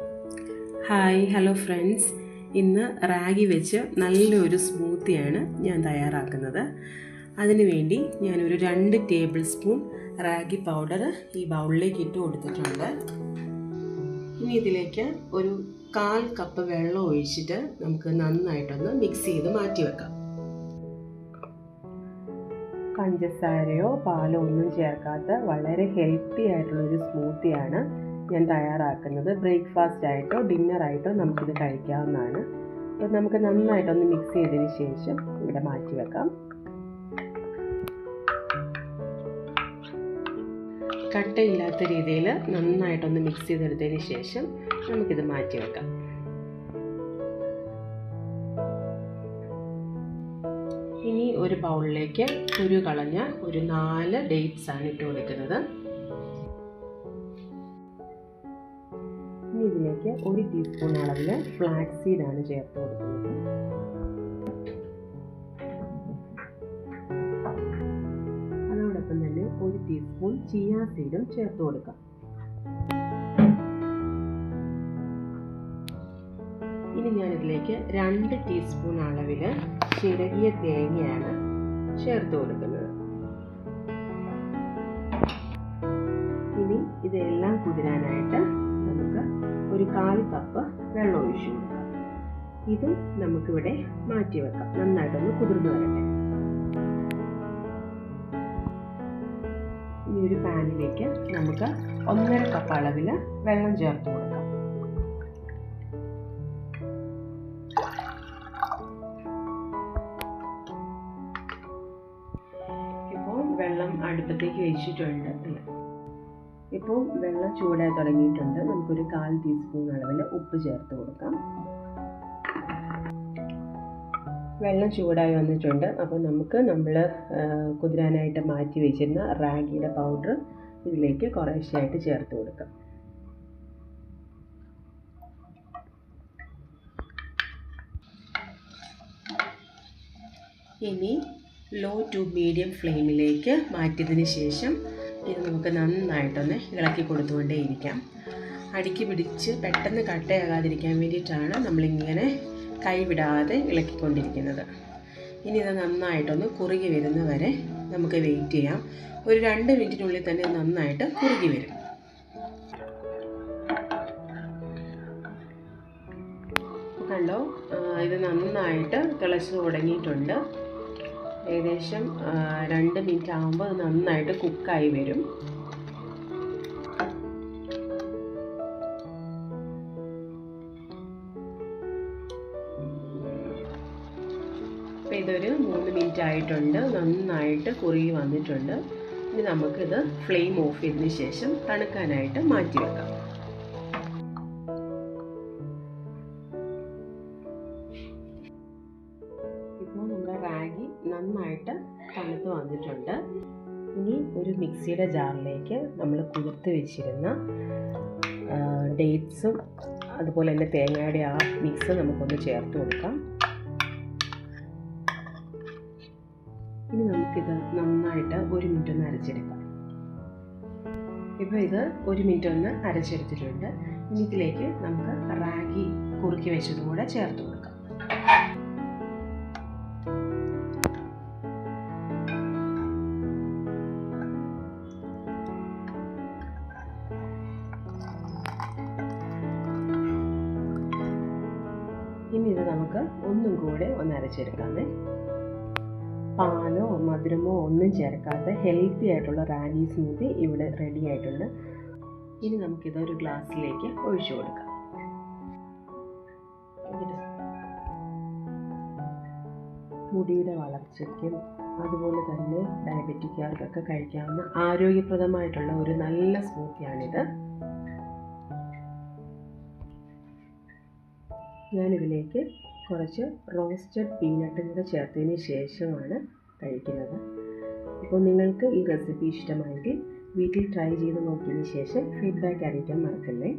Hi hello friends, ഇന്ന് റാഗി വെച്ച് നല്ലൊരു സ്മൂത്തിയാണ് ഞാൻ തയ്യാറാക്കുന്നത്. അതിനുവേണ്ടി ഞാനൊരു 2 ടേബിൾ സ്പൂൺ റാഗി പൗഡർ ഈ ബൗളിലേക്ക് ഇട്ട് കൊടുത്തിട്ടുണ്ട്. ഇനി ഇതിലേക്ക് ഒരു 1/4 കപ്പ് വെള്ളം ഒഴിച്ചിട്ട് നമുക്ക് നന്നായിട്ടൊന്ന് മിക്സ് ചെയ്ത് മാറ്റി വെക്കാം. പഞ്ചസാരയോ പാലോ ഒന്നും ചേർക്കാത്ത വളരെ ഹെൽത്തി ആയിട്ടുള്ളൊരു സ്മൂത്തിയാണ് ഞാൻ തയ്യാറാക്കുന്നത്. ബ്രേക്ക്ഫാസ്റ്റ് ആയിട്ടോ ഡിന്നറായിട്ടോ നമുക്കിത് കഴിക്കാവുന്നതാണ്. അപ്പോൾ നമുക്ക് നന്നായിട്ടൊന്ന് മിക്സ് ചെയ്തതിന് ശേഷം ഇവിടെ മാറ്റി വെക്കാം. കട്ടയില്ലാത്ത രീതിയിൽ നന്നായിട്ടൊന്ന് മിക്സ് ചെയ്തെടുത്തതിന് ശേഷം നമുക്കിത് മാറ്റി വെക്കാം. ഇനി ഒരു ബൗളിലേക്ക് കുരു കളഞ്ഞ ഒരു 4 ഡേറ്റ്സ് ആണ് ഇട്ട് കൊടുക്കുന്നത്. ഇനി ഇതിലേക്ക് 1 ടീസ്പൂൺ അളവിൽ ഫ്ലാക്സ് സീഡാണ് ചേർത്ത് കൊടുക്കുന്നത്. അതോടൊപ്പം തന്നെ 1 ടീസ്പൂൺ ചിയ സീഡും ചേർത്ത് കൊടുക്കാം. ഇനി ഞാനിതിലേക്ക് 2 ടീസ്പൂൺ അളവിൽ ചിരകിയ തേങ്ങയാണ് ചേർത്ത് കൊടുക്കുന്നത്. ഇനി ഇതെല്ലാം കുതിരാനായിട്ട് നമുക്ക് ഒരു 1/4 കപ്പ് വെള്ളം ഒഴിച്ചു കൊടുക്കാം. ഇതും നമുക്കിവിടെ മാറ്റി വെക്കാം, നന്നായിട്ടൊന്ന് കുതിർന്ന് വരട്ടെ. ഈ ഒരു പാനിലേക്ക് നമുക്ക് 1/2 കപ്പ് അളവിൽ വെള്ളം ചേർത്ത് കൊടുക്കാം. ഇപ്പോൾ വെള്ളം അടുപ്പത്തേക്ക് വെച്ചിട്ടുണ്ട്. ഇപ്പോൾ വെള്ളം ചൂടായി തുടങ്ങിയിട്ടുണ്ട്. നമുക്കൊരു 1/4 ടീസ്പൂൺ അളവിൽ ഉപ്പ് ചേർത്ത് കൊടുക്കാം. വെള്ളം ചൂടായി വന്നിട്ടുണ്ട്. അപ്പോൾ നമുക്ക് നമ്മൾ കുതിരാനായിട്ട് മാറ്റി വെച്ചിരുന്ന റാഗിയുടെ പൗഡർ ഇതിലേക്ക് കുറേശ്ശെയായിട്ട് ചേർത്ത് കൊടുക്കാം. ഇനി ലോ ടു മീഡിയം ഫ്ലെയിമിലേക്ക് മാറ്റിയതിന് ശേഷം ഇത് നമുക്ക് നന്നായിട്ടൊന്ന് ഇളക്കി കൊടുത്തുകൊണ്ടേയിരിക്കാം. അടിക്ക് പിടിച്ച് പെട്ടെന്ന് കട്ടയാകാതിരിക്കാൻ വേണ്ടിയിട്ടാണ് നമ്മളിങ്ങനെ കൈവിടാതെ ഇളക്കിക്കൊണ്ടിരിക്കുന്നത്. ഇനി ഇത് നന്നായിട്ടൊന്ന് കുറുകി വരുന്ന വരെ നമുക്ക് വെയിറ്റ് ചെയ്യാം. ഒരു 2 മിനിറ്റിനുള്ളിൽ തന്നെ നന്നായിട്ട് കുറുകി വരും. കണ്ടോ, ഇത് നന്നായിട്ട് തിളച്ച് തുടങ്ങിയിട്ടുണ്ട്. ഏകദേശം 2 മിനിറ്റ് ആകുമ്പോൾ അത് നന്നായിട്ട് കുക്കായി വരും. അപ്പോൾ ഇതൊരു 3 മിനിറ്റ് ആയിട്ടുണ്ട്. നന്നായിട്ട് കുറുകി വന്നിട്ടുണ്ട്. ഇനി നമുക്കിത് ഫ്ലെയിം ഓഫ് ചെയ്തതിന് ശേഷം തണുക്കാനായിട്ട് മാറ്റി വെക്കാം. ഇപ്പോൾ നമ്മുടെ റാഗി നന്നായിട്ട് തണുത്ത് വന്നിട്ടുണ്ട്. ഇനി ഒരു മിക്സിയുടെ ജാറിലേക്ക് നമ്മൾ കുതിർത്ത് വെച്ചിരുന്ന ഡേറ്റ്സും അതുപോലെ തന്നെ തേങ്ങയുടെ ആ മിക്സ് നമുക്കൊന്ന് ചേർത്ത് കൊടുക്കാം. ഇനി നമുക്കിത് നന്നായിട്ട് 1 മിനിറ്റ് ഒന്ന് അരച്ചെടുക്കാം. ഇപ്പോൾ ഇത് 1 മിനിറ്റ് ഒന്ന് അരച്ചെടുത്തിട്ടുണ്ട്. ഇനി ഇതിലേക്ക് നമുക്ക് റാഗി കുറുക്കി വെച്ചതും കൂടെ ചേർത്ത് കൊടുക്കാം. ഇനി ഇത് നമുക്ക് ഒന്നും കൂടെ ഒന്ന് അരച്ചെടുക്കാമേ. പാലോ മധുരമോ ഒന്നും ചേർക്കാത്ത ഹെൽത്തി ആയിട്ടുള്ള റാഗി സ്മൂത്തി ഇവിടെ റെഡി ആയിട്ടുണ്ട്. ഇനി നമുക്കിത് ഒരു ഗ്ലാസ്സിലേക്ക് ഒഴിച്ചു കൊടുക്കാം. മുടിയുടെ വളർച്ചയ്ക്കും അതുപോലെ തന്നെ ഡയബറ്റിക്കാർക്കൊക്കെ കഴിക്കാവുന്ന ആരോഗ്യപ്രദമായിട്ടുള്ള ഒരു നല്ല സ്മൂത്തിയാണിത്. ഞാനിതിലേക്ക് കുറച്ച് റോസ്റ്റഡ് പീനട്ടും കൂടെ ചേർത്തതിന് ശേഷമാണ് കഴിക്കുന്നത്. അപ്പോൾ നിങ്ങൾക്ക് ഈ റെസിപ്പി ഇഷ്ടമായെങ്കിൽ വീട്ടിൽ ട്രൈ ചെയ്ത് നോക്കിയതിന് ശേഷം ഫീഡ്ബാക്ക് അറിയിക്കാൻ മറക്കല്ലേ.